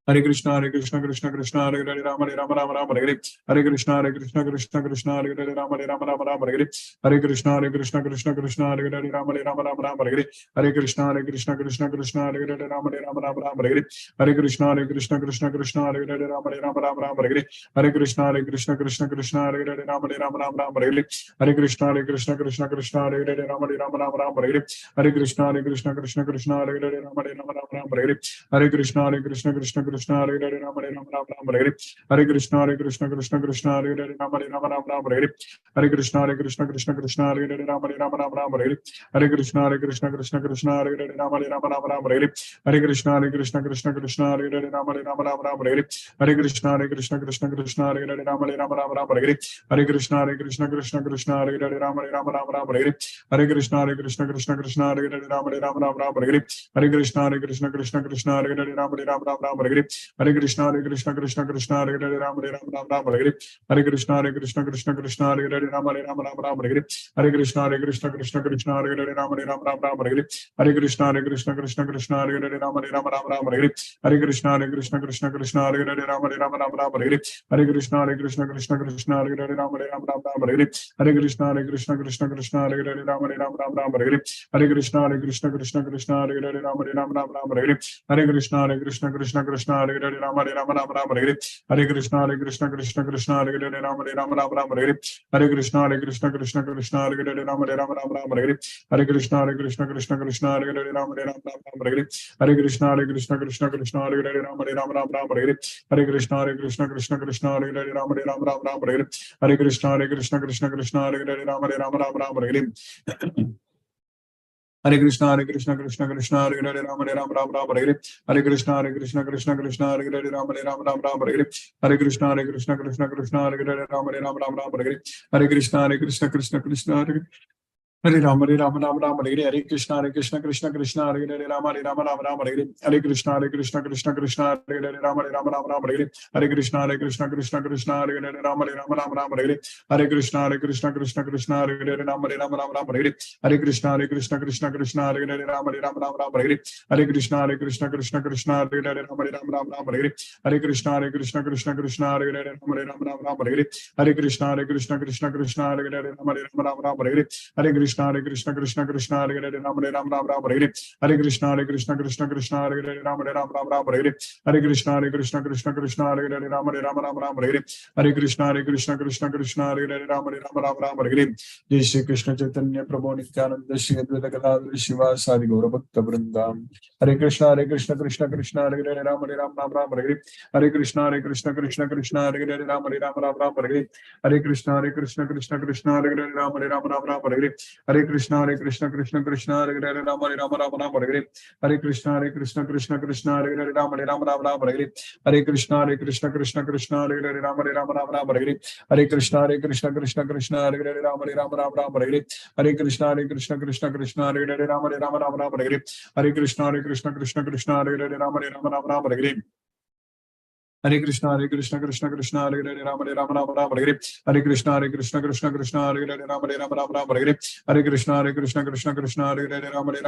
A: Hare Krishna, Hare Krishna, Krishna Krishna, Hare Hare, Rama Hare Rama, Rama Rama Hare Hare. Hare Krishna, Hare Krishna, Krishna Krishna, Hare Hare, Rama Hare Rama, Rama Rama Hare Hare. Hare Krishna, Hare Krishna, Krishna Krishna, Hare Hare, Rama Hare Rama, Rama Rama Hare Hare. Hare Krishna, Hare Krishna, Krishna Krishna, Hare Hare, Rama Hare Rama, Rama Rama Hare Hare. Hare Krishna, Hare Krishna, Krishna Krishna, Hare Hare, Rama Hare Rama, Rama Rama Hare Hare. Hare Krishna, Hare Krishna, Krishna Krishna, Hare Hare, Rama Hare Rama, Rama Rama Hare Hare. Hare Krishna, Hare Krishna, Krishna Krishna, Hare Hare, Rama Hare Rama, Rama Rama Hare Hare. Hare Krishna, Hare Krishna, Krishna Krishna, Hare Hare, Rama Hare Rama, Rama Rama Hare Hare. Hare Krishna, Hare Krishna, Krishna Krishna, Hare Hare, Rama Hare Rama, Rama Rama Hare Hare. Hare Krishna, Hare Krishna, Krishna Krishna, Hare Hare, Rama Hare Rama, Rama Rama Hare Hare. Hare Krishna, Hare Krishna, Krishna Krishna, Hare Hare, Rama Hare Rama, Rama Rama Hare Hare. Hare Krishna, Hare Krishna, Krishna Krishna, Hare Hare, Rama Hare Rama, Rama Rama Hare Hare. Hare Krishna, Hare Krishna, Krishna Krishna, Hare Hare, Rama Hare Rama, Rama Rama Hare Hare. Hare Krishna, Hare Krishna, Krishna Krishna, Hare Hare, Rama Hare Rama, Rama Rama Hare Hare. Hare Krishna, Hare Krishna, Krishna Krishna, Hare Hare, Rama Hare Rama, Rama Rama Hare Hare. Hare Krishna, Hare Krishna, Krishna Krishna, Hare Hare, Rama Hare Rama, Rama Rama Hare Hare. Hare Krishna, Hare Krishna, Krishna Krishna, Hare Hare, Rama Hare Rama, Rama Rama Hare Hare. Hare Krishna, Hare Krishna, Krishna Krishna, Hare Hare, Rama Hare Rama, Rama Rama Hare Hare. Hare Krishna, Hare Krishna, Krishna Krishna, Hare Hare, Rama Hare Rama, Rama Rama Hare Hare. Hare Krishna, Hare Krishna, Krishna Krishna, Hare Hare, Rama Hare Rama, Rama Rama Hare Hare. Hare Krishna, Hare Krishna, Krishna Krishna, Hare Hare, Rama Hare Rama, Rama Rama Hare Hare. Hare Krishna, Hare Krishna, Krishna Krishna, Hare Hare, Rama Hare Rama, Rama Rama Hare Hare. Hare Krishna, Hare Krishna, Krishna Krishna, Hare Hare, Rama Hare Rama, Rama Rama Hare Hare. Hare Krishna, Hare Krishna, Krishna Krishna, Hare Hare, Rama Hare Rama, Rama Rama Hare Hare. Hare Krishna, Hare Krishna, Krishna Krishna, Hare Hare, Rama Hare Rama, Rama Rama Hare Hare. Hare Krishna, Hare Krishna, Krishna Krishna, Hare Hare, Rama Hare Rama, Rama Rama Hare Hare. Hare Krishna, Hare Krishna, Krishna Krishna, Hare Hare, Rama Hare Rama, Rama Rama Hare Hare. Hare Krishna, Hare Krishna, Krishna Krishna, Hare Hare, Rama Hare Rama, Rama Rama Hare Hare. Hare Krishna, Hare Krishna, Krishna Krishna, Hare Hare, Rama Hare Rama, Rama Rama Hare Hare. Hare Krishna, Hare Krishna, Krishna Krishna, Hare Hare, Rama Hare Rama, Rama Rama Hare Hare. Hare Krishna, Hare Krishna, Krishna Krishna, Hare Hare, Rama Hare Rama, Rama Rama Hare Hare. Hare Krishna, Hare Krishna, Krishna Krishna, Hare Hare, Rama Hare Rama, Rama Rama Hare Hare. Hare Krishna, Hare Krishna, Krishna Krishna, Hare Hare, Rama Hare Rama, Rama Rama Hare Hare. Hare Krishna, Hare Krishna, Krishna Krishna, Hare Hare, Rama Hare Rama, Rama Rama Hare Hare. Hare Krishna, Hare Krishna, Krishna Krishna, Hare Hare, Rama Hare Rama, Rama Rama Hare Hare. Hare Krishna, Hare Krishna, Krishna Krishna, Hare Hare Rama, Hare Rama, Rama Rama Hare Hare. Hare Krishna, Hare Krishna, Krishna Krishna, Hare Hare, Rama Hare Rama, Rama Rama Hare Hare. Hare Krishna, Hare Krishna, Krishna Krishna, Hare Hare, Rama Hare Rama, Rama Rama Hare Hare. Hare Krishna, Hare Krishna, Krishna Krishna, Hare Hare, Rama Hare Rama, Rama Rama Hare Hare. Hare Krishna, Hare Krishna, Krishna Krishna, Hare Hare, Rama Hare Rama, Rama Rama Hare Hare. Hare Krishna, Hare Krishna, Krishna Krishna, Hare Hare, Rama Hare Rama, Rama Rama Hare Hare. Hare Krishna, Hare Krishna, Krishna Krishna, Hare Hare, Rama Hare Rama, Rama Rama Hare Hare. Hare Krishna, Hare Krishna, Krishna Krishna, Hare Hare, Rama Hare Rama, Rama Rama Hare Hare. Hare Krishna, Hare Krishna, Krishna Krishna, Hare Hare, Rama Hare Rama, Rama Rama Hare Hare. Hare Krishna, Hare Krishna, Krishna Krishna, Hare Hare, Rama Hare Rama, Rama Rama Hare Hare. Hare Krishna, Hare Krishna, Krishna Krishna, Hare Hare, Rama Hare Rama, Rama Rama Hare Hare. Hare Krishna, Hare Krishna, Krishna Krishna, Hare Hare, Rama Hare Rama, Rama Rama Hare Hare. Hare Krishna, Hare Krishna, Krishna Krishna, Hare Hare, Rama Hare Rama, Rama Rama Hare Hare. Jai Shri Krishna Chaitanya Prabhu Nityananda Shri Advaita Gadadhar Shivasadi Gaura Bhakta Vrindam. Hare Krishna, Hare Krishna, Krishna Krishna, Hare Hare, Rama Hare Rama, Rama Rama Hare Hare. Hare Krishna, Hare Krishna, Krishna Krishna, Hare Hare, Rama Hare Rama, Rama Rama Hare Hare. Hare Krishna, Hare Krishna, Krishna Krishna, Hare Hare, Rama Hare Rama, Rama Rama Hare Hare. Hare Krishna, Hare Krishna, Krishna Krishna, Hare Hare, Rama Hare Rama, Rama Rama Hare Hare. Hare Krishna, Hare Krishna, Krishna Krishna, Hare Hare, Rama Hare Rama, Rama Rama Hare Hare. Hare Krishna, Hare Krishna, Krishna Krishna, Hare Hare, Rama Hare Rama, Rama Rama Hare Hare. Hare Krishna, Hare Krishna, Krishna Krishna, Hare Hare, Rama Hare Rama, Rama Rama Hare Hare. Hare Krishna, Hare Krishna, Krishna Krishna, Hare Hare, Rama Hare Rama, Rama Rama Hare Hare. Hare Krishna, Hare Krishna, Krishna Krishna, Hare Hare, Rama Hare Rama, Rama Rama Hare Hare. Hare Krishna, Hare Krishna, Krishna Krishna, Hare Hare, Rama Hare Rama, Rama Rama Hare Hare. Hare Krishna, Hare Krishna, Krishna Krishna, Hare Hare, Rama Hare Rama, Rama Rama Hare Hare. Hare Krishna, Hare Krishna, Krishna Krishna, Hare Hare, Rama Hare Rama, Rama Rama Hare Hare. Hare Krishna, Hare Krishna, Krishna Krishna, Hare Hare, Rama Hare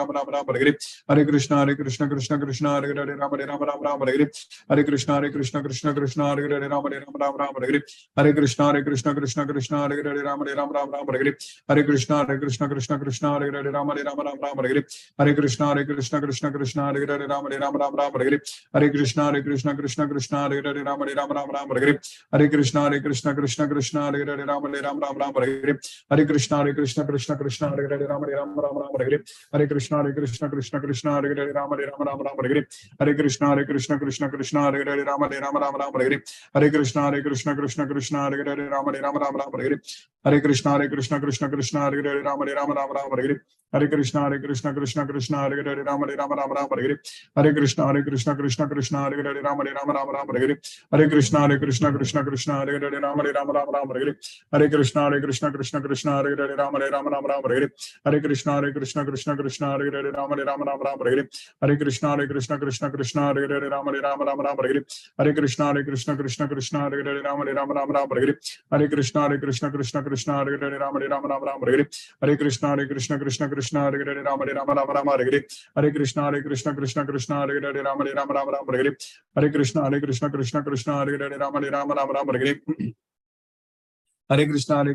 A: Rama, Rama Rama Hare Hare. Hare Krishna, Hare Krishna, Krishna Krishna, Hare Hare, Rama Hare Rama, Rama Rama Hare Hare. Hare Krishna, Hare Krishna, Krishna Krishna, Hare Hare, Rama Hare Rama, Rama Rama Hare Hare. Hare Krishna, Hare Krishna, Krishna Krishna, Hare Hare, Rama Hare Rama, Rama Rama Hare Hare. Hare Krishna, Hare Krishna, Krishna Krishna, Hare Hare, Rama Hare Rama, Rama Rama Hare Hare. Hare Krishna, Hare Krishna, Krishna Krishna, Hare Hare Ram Hare Ram Ram Ram Hare Hare Krishna Krishna Krishna Hare Hare Ram Hare Ram Ram Ram Hare Hare Krishna Krishna Krishna Hare Hare Ram Hare Ram Ram Ram Hare Hare Krishna Krishna Hare Hare Ram Hare Ram Ram Ram Hare Hare Krishna Krishna Hare Hare Ram Hare Ram Ram Ram Hare Hare Krishna Krishna Hare Hare Ram Hare Ram Ram Ram Hare Hare Krishna Krishna Hare Hare Ram Hare Ram Ram Ram Hare Hare Krishna Krishna Hare Hare Ram Hare Ram Ram Ram Hare Hare Krishna Krishna Hare Hare Ram Hare Ram Ram Ram Hare Hare Krishna Krishna Hare Hare Ram Hare Ram Ram Ram Hare Hare Krishna Krishna Hare Hare Ram Hare Ram Ram Ram Hare Hare Krishna Krishna Hare Hare Ram Hare Ram Ram Ram Hare Hare Krishna Krishna Hare Hare Ram Hare Ram Ram Ram Hare Hare Krishna Krishna Hare Hare Ram Hare Ram Ram Ram Hare Hare Krishna Krishna Hare Hare Ram Hare Ram Ram Ram Hare Hare Krishna Krishna Hare Hare Ram Hare Ram Ram Ram Hare Hare Krishna Krishna Hare Hare Ram Hare Ram Ram Ram Hare Hare Krishna Krishna Hare Hare Ram Hare Ram Ram Ram Hare Hare Krishna Hare Hare Ram Hare Ram Ram Ram Hare Hare Krishna Krishna Hare Hare Ram Hare Ram Ram Ram Hare Hare Krishna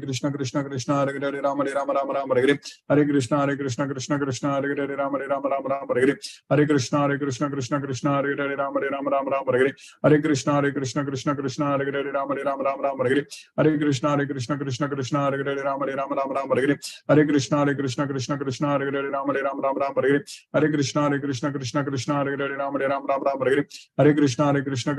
A: Krishna Hare Hare Ram Hare Ram Ram Ram Hare Hare Krishna Krishna Hare Hare Ram Hare Ram Ram Ram Hare Hare Krishna Krishna Hare Hare Ram Hare Ram Ram Ram Hare Hare Krishna Krishna Hare Hare Ram Hare Ram Ram Ram Hare Hare Krishna Krishna Hare Hare Ram Hare Ram Ram Ram Hare Hare Krishna Krishna Hare Hare Ram Hare Ram Ram Ram Hare Hare Krishna Hare Hare Ram Hare Ram Ram Ram Hare Hare Krishna Krishna Hare Hare Ram Hare Ram Ram Ram Hare Hare Krishna Krishna Hare Hare Ram Hare Ram Ram Ram Hare Hare Krishna Krishna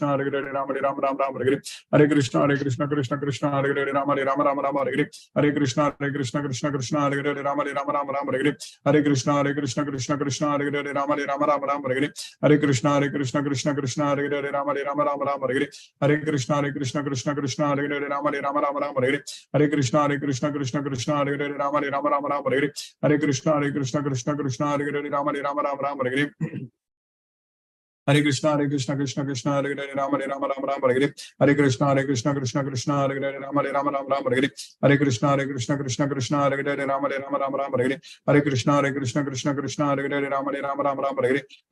A: Hare Hare Ram Hare Ram Ram Ram Hare Hare Krishna Krishna Hare Hare Ram Hare Ram Ram Ram Hare Hare Krishna Krishna Hare Hare Ram Hare Ram Ram Ram Hare Hare Krishna Krishna Hare Hare Ram Hare Ram Ram Ram Hare Hare Krishna Krishna Hare Hare Ram Hare Ram Ram Hare Hare Krishna Krishna Hare Hare Ram Hare Ram Ram Hare Hare Krishna Krishna Hare Hare Ram Hare Ram Ram Hare Hare Krishna Krishna Hare Hare Ram Hare Ram Ram Hare Hare Krishna Krishna Hare Hare Ram Hare Ram Ram Hare Hare Krishna Krishna Hare Hare Ram Hare Ram Ram Hare Hare Krishna Krishna Hare Hare Ram Hare Ram Ram Hare Hare Krishna Krishna Hare Hare Ram Hare Ram Ram Hare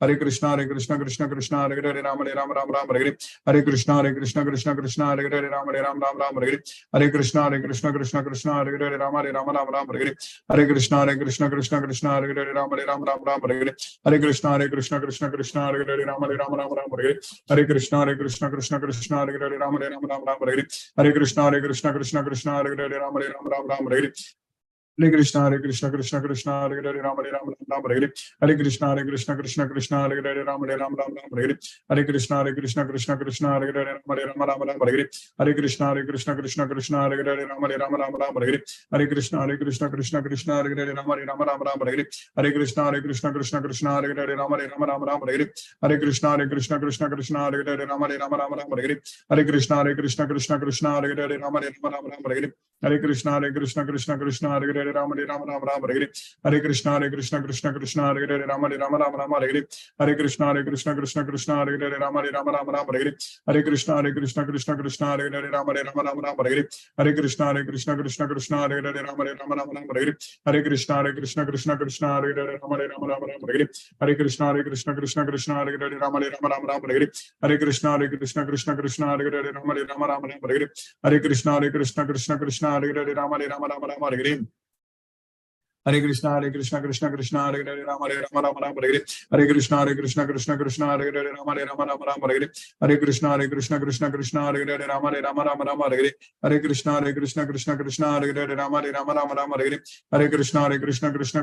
A: Hare Krishna Krishna Hare Hare Ram Hare Ram Ram Hare Hare Krishna Krishna Hare Hare Ram Hare Ram Ram Hare Hare Krishna Krishna Hare Hare Ram Hare Ram Ram Hare Hare Krishna Krishna Hare Hare Ram Hare Ram Ram Hare Hare Krishna Krishna Hare Hare Ram Hare Ram Ram Hare Hare Krishna Krishna Hare Hare Ram Hare Ram Ram Hare Hare Krishna Krishna Hare Hare Ram Hare Ram Ram Hare Hare Krishna Krishna Hare Hare Ram Hare Ram Ram Hare Hare Krishna Krishna Hare Hare Ram Hare Ram Ram Hare Hare Krishna Krishna Hare Hare Ram Hare Ram Ram Hare Hare Krishna Krishna Hare Hare Ram Hare Ram Ram Hare Hare Krishna Krishna Hare Hare Ram Hare Ram Ram Hare Hare Krishna Krishna Hare Hare Ram Hare Ram Ram Hare Hare Krishna Krishna Hare Hare Ram Hare Ram Ram Hare Hare Krishna Krishna Hare Hare Ram Hare Ram Ram Hare Hare Krishna Krishna Hare Hare Ram Hare Ram Ram Hare Hare Krishna Krishna Hare Hare Ram Hare Ram Ram Hare Hare Krishna Krishna Hare Hare Ram Hare Ram Ram Hare Hare Krishna Krishna Hare Hare Ram Hare Ram Ram Hare Hare Krishna Krishna Hare Hare Ram Hare Ram Ram Hare Hare Krishna Krishna Hare Hare Ram Hare Ram Ram Hare Hare Krishna Krishna Hare Hare Ram Hare Ram Ram Hare Hare Krishna Krishna Hare Hare Ram Hare Ram Ram Hare Hare Krishna Krishna Hare Hare Ram Hare Ram Ram Hare Hare Krishna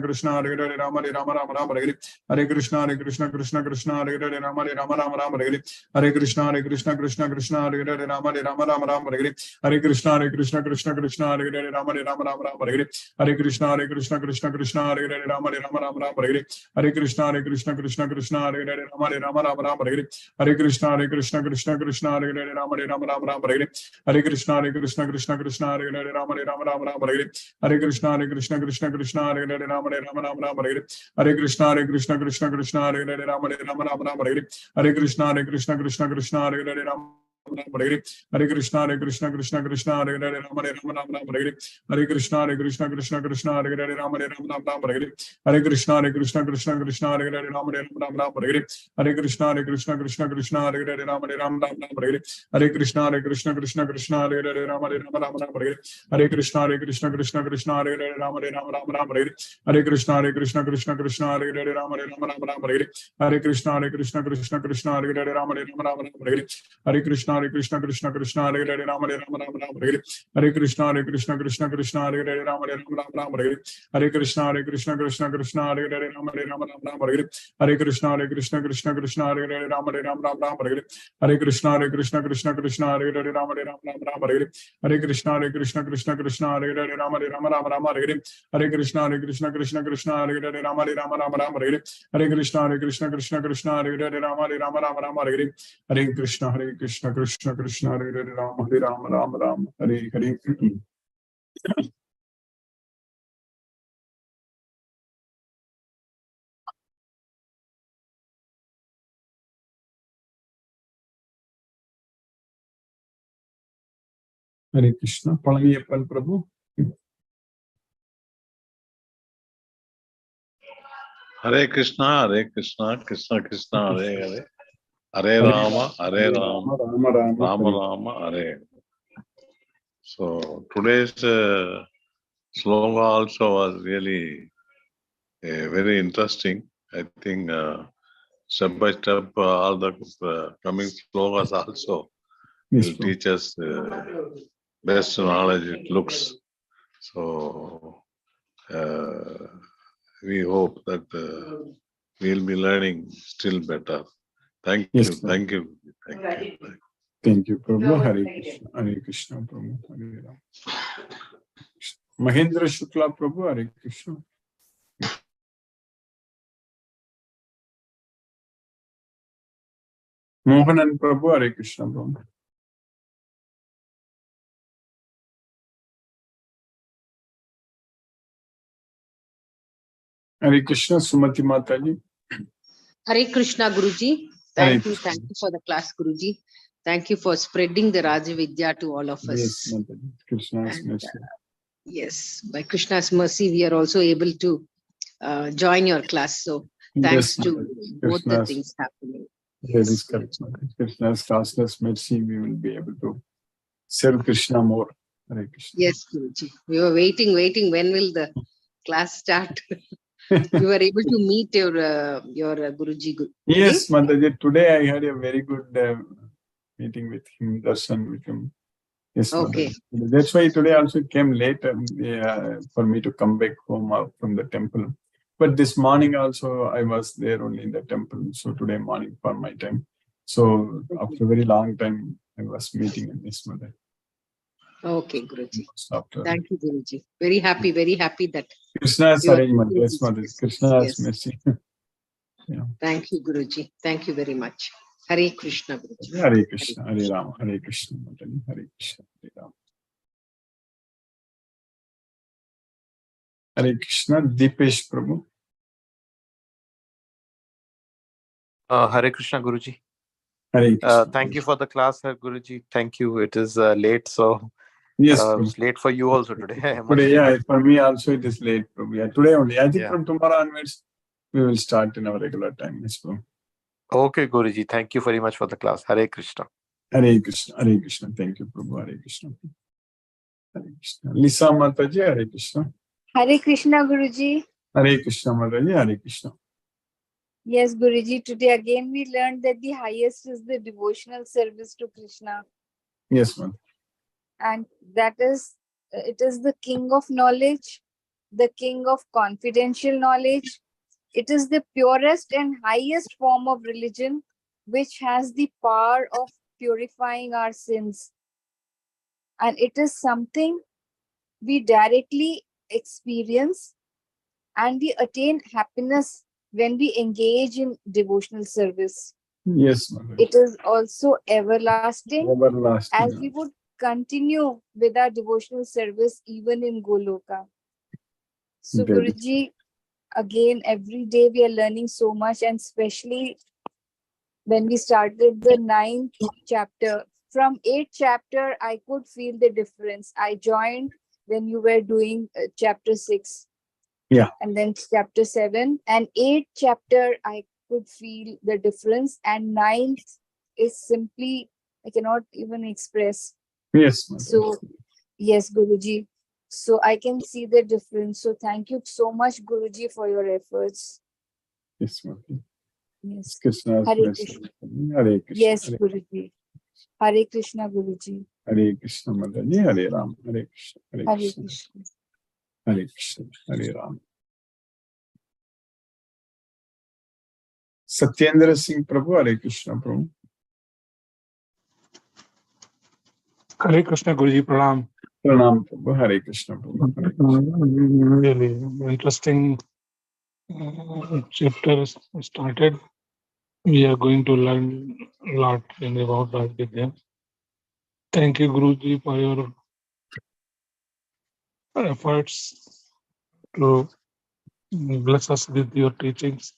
A: Krishna Hare Hare Ram Hare Ram Ram Hare Hare Krishna Krishna Hare Hare Ram Hare Ram Ram Hare Hare Krishna Krishna Hare Hare Ram Hare Ram Ram Hare Hare Krishna Krishna Hare Hare Ram Hare Ram Ram Hare Hare Krishna Krishna Hare Hare Ram Hare Ram Ram Hare Hare Krishna Krishna Hare Hare Ram Hare Ram Ram Hare Hare Krishna Krishna Hare Hare Ram Hare Ram Ram Hare Hare Krishna Krishna Hare Hare Ram Hare Ram Ram Hare Hare Krishna Krishna Hare Hare Ram Hare Ram Ram Hare Hare Krishna Krishna Hare Hare Ram Hare Ram Ram Hare Hare Krishna Krishna Hare Hare Ram Hare Krishna, Krishna Krishna, Hare Hare, Rama Rama Rama, Hare Krishna, Krishna Krishna, Hare Hare, Rama Rama Rama, Hare Krishna, Krishna Krishna, Hare Hare, Rama Rama Rama, Hare Krishna, Krishna, Hare Hare, Rama Rama Rama, Hare Krishna, Krishna, Hare Hare, Rama Rama Rama, Hare Krishna, Krishna, Hare Hare, Rama Rama Rama, Hare Krishna, Krishna, Hare Hare, Rama Rama Rama, Hare Krishna, Krishna, Hare Hare, Rama Rama Rama, Hare Krishna, Krishna, Hare Hare, Rama Rama, Hare Krishna, Krishna, Hare Hare, Rama Rama, Hare Krishna, Krishna, Hare Hare, Rama Rama, Hare Krishna, Krishna, Hare Hare, Rama Rama, Hare Krishna, Krishna, Hare Hare, Rama Rama, Hare Krishna, Krishna, Hare Hare, Rama Rama, Hare Krishna, Krishna, Hare Hare, Rama Rama, Hare Krishna, Krishna, Hare Hare, Rama Rama, Hare Krishna, Krishna, Hare Hare, Rama, Hare. Hare Krishna, Palaniappan Prabhu.
B: Hare Krishna, Krishna Krishna, Hare Hare, Hare Rama, Rama Rama, Hare. So today's sloga also was really very interesting. I think step by step all the coming slogas also will teach us best knowledge it looks. So we hope that we'll be learning still better. Thank you. Thank you,
A: Prabhu. Hare Krishna, Prabhu. Hare Ram. Mahendra Shukla Prabhu, Hare Krishna. Mohanan Prabhu, Hare Krishna, Prabhu. Hare Krishna, Sumati Mataji.
C: Hare Krishna, Guruji. Thank you for the class, Guruji. Thank you for spreading the Raja Vidya to all of us.
A: Yes, Mataji. Krishna's mercy.
C: Yes, by Krishna's mercy, we are also able to join your class. So thanks to both the things happening.
A: That is correct. Krishna's classless mercy, we will be able to serve Krishna more. Hare Krishna.
C: Yes, Guruji. We were waiting. When will the class start? You were able to meet your Guruji.
A: Yes, Mataji. Today I had a very good meeting with him, darshan with him. Yes, okay. Mataji. That's why today also came late for me to come back home from the temple. But this morning also I was there only in the temple. So today morning for my time. So after a very long time I was meeting in this Mataji.
C: Okay, Guruji. Thank you, Guruji. Very happy that
A: Krishna's arrangement. Yes, Mataji. Krishna's mercy. Yeah.
C: Thank you, Guruji. Thank you very much. Hare Krishna, Guruji.
A: Hare Krishna, Hare Rama, Hare Krishna, Mataji. Hare Krishna, Hare Rama. Hare Krishna, Deepesh Prabhu.
D: Hare Krishna, Guruji.
A: Hare Krishna.
D: Thank you for the class, Guruji. Thank you. It is late, so
A: yes,
D: it's late for you also today.
A: Today, yeah, for me also it is late. Prabhu. Yeah, today only. I think from tomorrow onwards we will start in our regular time. Yes, Prabhu.
D: Okay, Guruji. Thank you very much for the class. Hare Krishna.
A: Hare Krishna. Hare Krishna. Thank you, Prabhu. Hare Krishna. Hare Krishna. Lisa Mataji, Hare Krishna.
E: Hare Krishna, Guruji.
A: Hare Krishna, Mataji. Hare Krishna.
E: Yes, Guruji. Today again we learned that the highest is the devotional service to Krishna.
A: Yes, Mataji.
E: And that is, it is the king of knowledge, the king of confidential knowledge. It is the purest and highest form of religion, which has the power of purifying our sins. And it is something we directly experience, and we attain happiness when we engage in devotional service.
A: Yes, Mataji.
E: It is also everlasting, as we would continue with our devotional service even in Goloka. So Guruji, again, every day we are learning so much, and especially when we started the 9th chapter, from 8th chapter, I could feel the difference. I joined when you were doing chapter 6.
A: Yeah.
E: And then chapter 7 and 8th chapter, I could feel the difference. And 9th is simply, I cannot even express.
A: Yes, Mataji.
E: So, yes, Guruji. So I can see the difference. So thank you so much, Guruji, for your efforts.
A: Yes, Mataji.
E: Yes.
A: Krishna's
E: Hare
A: blessing. Hare Krishna.
E: Yes,
A: Hare,
E: Guruji. Hare Krishna, Guruji.
A: Hare Krishna, Mataji. Hare Ram. Hare Krishna. Hare
E: Hare
A: Krishna.
E: Krishna.
A: Hare Krishna. Hare Ram. Satyendra Singh Prabhu. Hare Krishna, Prabhu.
F: Hare Krishna Guruji, Pranam.
A: Pranam Prabhu. Hare Krishna, Prabhu. Hare Krishna.
F: Really interesting chapter started. We are going to learn a lot about Bhagavad Gita. Thank you, Guruji, for your efforts to bless us with your teachings.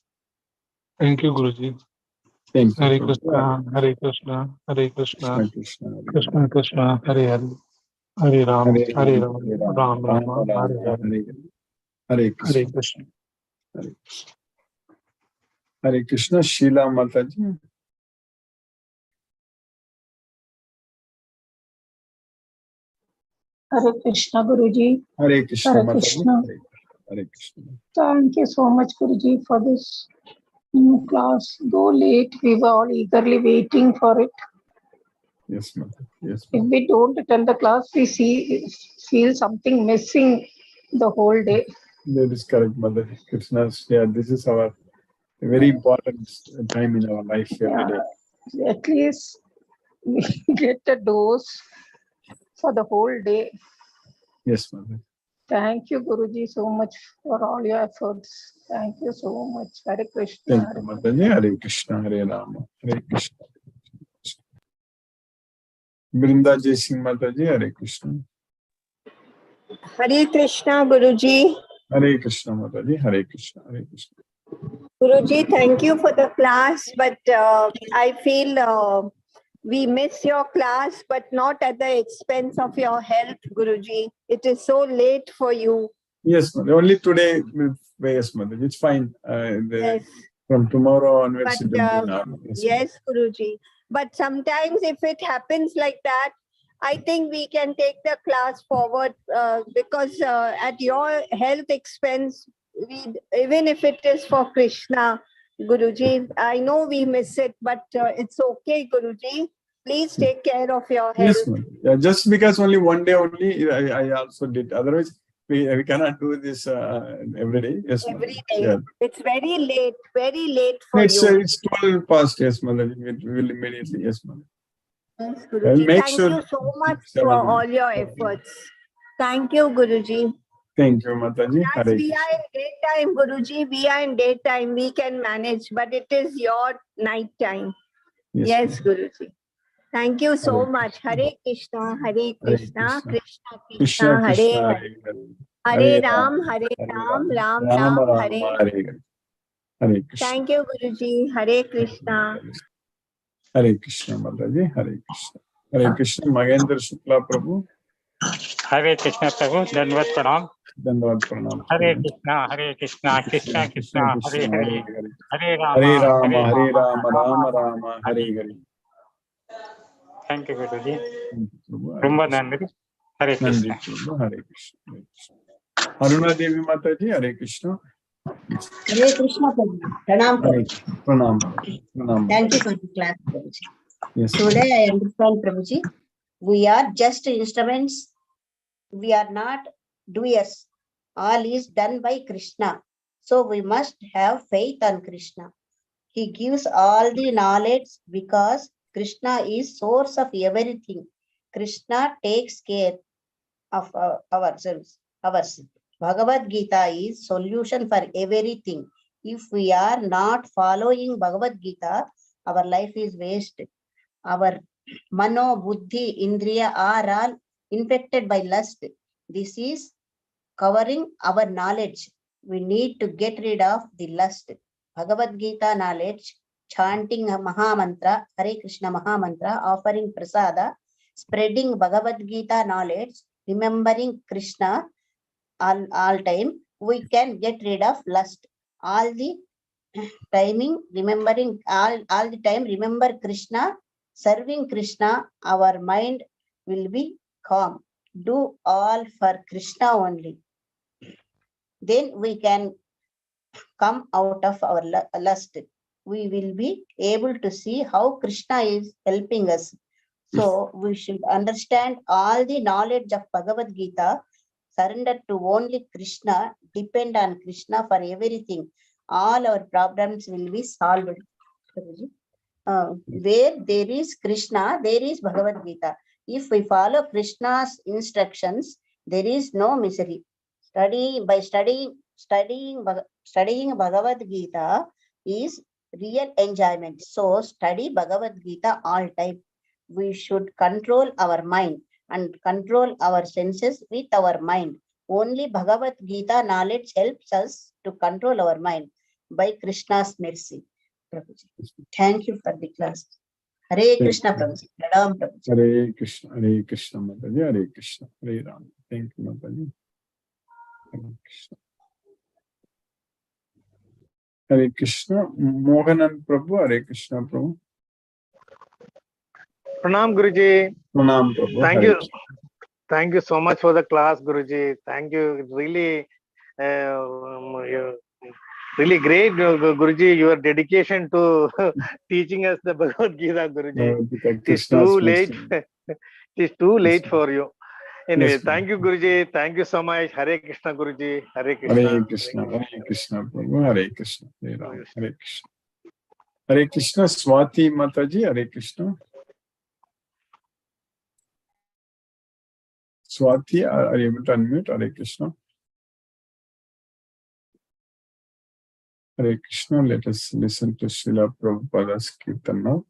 F: Thank you, Guruji.
A: Thank you,
F: Hare
A: Prabhu.
F: Krishna, Hare Krishna, Hare Krishna,
A: Krishna, Krishna, Hare
F: Krishna Krishna, Hare Hare, Hare Ram,
A: Hare
F: Hare
A: Ram, Hare
F: Ram,
A: Ram,
F: Ram
A: Ram
F: Rama,
A: Ram,
F: Hare Hare,
A: Hare Hare Krishna.
F: Hare Krishna.
A: Hare Krishna. Hare Krishna. Sheila Mataji.
G: Hare Krishna Guruji.
A: Hare Krishna
G: Hare
A: Mataji.
G: Krishna.
A: Hare Krishna.
G: Thank you so much Guruji for this new class. Though late, we were all eagerly waiting for it.
A: Yes, Mataji. Yes,
G: If
A: Mataji.
G: we don't attend the class, we feel something missing the whole day.
A: That is correct, Mataji. Krishna's, yeah, this is our very important time in our life every day.
G: At least we get a dose for the whole day.
A: Yes, Mataji.
G: Thank you, Guruji, so much for all your efforts. Thank you so much. Hare Krishna.
A: Thank
G: Hare
A: you, Mataji. Hare Krishna, Hare Rama, Hare Krishna. Brinda Jai Singh Mataji. Hare Krishna.
H: Hare Krishna, Guruji.
A: Hare Krishna Mataji. Hare Krishna. Hare Krishna.
H: Guruji, thank you for the class, but I feel we miss your class, but not at the expense of your health, Guruji. It is so late for you.
A: Yes, Mataji. Only today, yes, Mataji. It's fine.
H: Yes.
A: From tomorrow onwards,
H: But,
A: it will be normal.
H: Yes, Guruji. But sometimes if it happens like that, I think we can take the class forward because at your health expense, even if it is for Krishna, Guruji, I know we miss it, but it's okay, Guruji. Please take care of your health.
A: Yes, Mataji. Yeah, just because only one day only, I also did. Otherwise, we cannot do this every day. Yes,
H: Every
A: Mataji.
H: day.
A: Yeah.
H: It's very late for
A: It's,
H: you.
A: it's 12 past. Yes, Mataji. We will immediately. Yes, Mataji.
H: Yes,
A: I'll
H: Guruji.
A: make
H: Thank
A: sure.
H: you so much
A: 7
H: for all your efforts. Thank you, Guruji.
A: Thank you, Mataji.
H: As
A: Hare
H: we
A: Krishna.
H: are in daytime, Guruji, we are in daytime, we can manage, but it is your night time. Yes, Guruji. Thank you so
A: Hare
H: much. Hare Krishna, Hare
A: Hare
H: Krishna,
A: Krishna.
H: Krishna
A: Krishna
H: Krishna,
A: Krishna,
H: Hare
A: Hare
H: Hare.
A: Hare.
H: Hare Ram, Hare Ram, Ram Ram,
A: Rama
H: Hare.
A: Hare Hare. Hare Krishna.
H: Thank you, Guruji. Hare Krishna.
A: Hare Krishna, Mataji. Hare Krishna. Hare Krishna. Mahendra Shukla Prabhu.
I: Hare Krishna Prabhu, Dandavat Pranam.
A: Dandavad Pranam.
I: Hare Krishna, Krishna Krishna, Hare Hare, Hare
A: Hare
I: Rama,
A: Rama, Hare Rama,
I: Rama
A: Rama Rama, Hare Hare.
I: Thank you, Guruji.
A: Thank you, Prabhu. Hare
I: Rumba
A: Krishna.
I: Nandri, Hare
A: Nandi
I: Krishna.
A: Prabhu. Hare Krishna. Hare Krishna. Aruna Devi Mataji. Hare Krishna.
J: Hare Krishna Prabhu. Pranam
A: Hare
J: Prabhuji.
A: Pranam. Pranam.
J: Thank you for the class, Prabhuji.
A: Yes.
J: Today I understand, Prabhuji, we are just instruments. We are not doers. All is done by Krishna. So we must have faith on Krishna. He gives all the knowledge because Krishna is source of everything. Krishna takes care of ourselves. Bhagavad Gita is solution for everything. If we are not following Bhagavad Gita, our life is wasted. Our mano, buddhi, indriya are all infected by lust. This is covering our knowledge. We need to get rid of the lust. Bhagavad Gita knowledge chanting a Maha Mantra, Hare Krishna Maha Mantra, offering prasada, spreading Bhagavad Gita knowledge, remembering Krishna all time, we can get rid of lust. All the timing, remembering all the time, remember Krishna, serving Krishna, our mind will be calm. Do all for Krishna only. Then we can come out of our lust. We will be able to see how Krishna is helping us. So we should understand all the knowledge of Bhagavad Gita, surrender to only Krishna, depend on Krishna for everything. All our problems will be solved. Where there is Krishna, there is Bhagavad Gita. If we follow Krishna's instructions, there is no misery. Studying Bhagavad Gita is real enjoyment. So study Bhagavad Gita all time. We should control our mind and control our senses with our mind. Only Bhagavad Gita knowledge helps us to control our mind by Krishna's mercy. Prabhuji. Thank you for the class. Hare Krishna, Prabhuji. Pranam, Prabhuji.
A: Hare Krishna, Mataji, Hare Krishna, Hare Ram. Thank you, Mataji. Hare Krishna. Hare Krishna, Mohanan Prabhu, Hare Krishna, Prabhu.
K: Pranam, Guruji.
A: Pranam, Prabhu.
K: Thank
A: Hare
K: you.
A: Krishna.
K: Thank you so much for the class, Guruji. Thank you. It's really, really great, Guruji. Your dedication to teaching us the Bhagavad Gita, Guruji. It is too late. It is too late for you. Anyway,
A: Yes,
K: thank you, Guruji. Thank you so much. Hare Krishna, Guruji. Hare Krishna.
A: Hare Krishna, Hare Krishna, Prabhu. Hare Krishna, Hare Ram. Hare Krishna. Hare Krishna, Swati Mataji, Hare Krishna. Swati, are you able to unmute? Hare Krishna. Hare Krishna, let us listen to Srila Prabhupada's Kirtan now.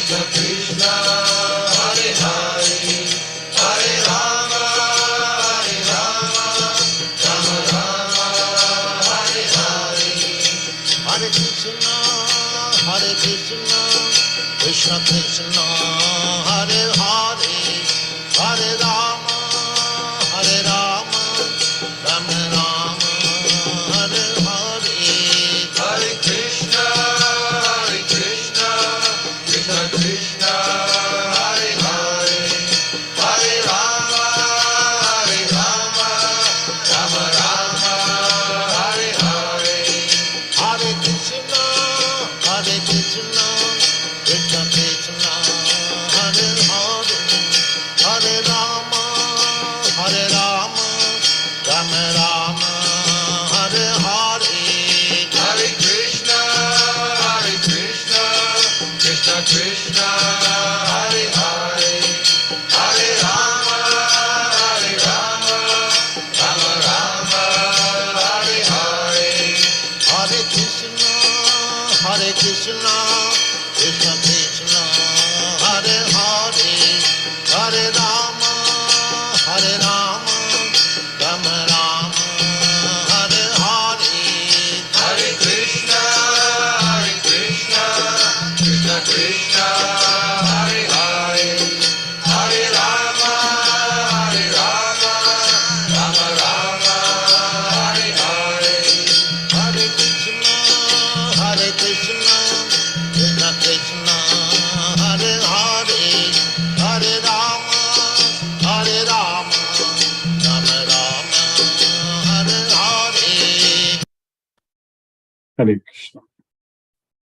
L: Krishna Krishna, Hare Hare, Hare Rama, Hare Rama, Rama Rama, Hare Hare, Hare Krishna, Krishna Krishna, Hare Hare, Hare Rama, Rama Rama, Hare Hare, Hare Krishna, Krishna. Krishna Krishna, Hare Hare, Hare Rama, Rama Rama, Hare Hare, Hare Krishna, Krishna Krishna, Hare Hare, Hare Rama, Rama Rama, Hare Hare, Hare Krishna, Krishna Krishna, Hare Hare, Hare Rama, Rama Rama, Hare Hare, Hare Krishna, Krishna Krishna, Hare Hare, Hare Rama, Rama Rama, Hare Hare, Hare Krishna, Krishna Krishna, Hare Hare, Hare Rama, Rama Rama, Hare Hare.
A: Hare Krishna.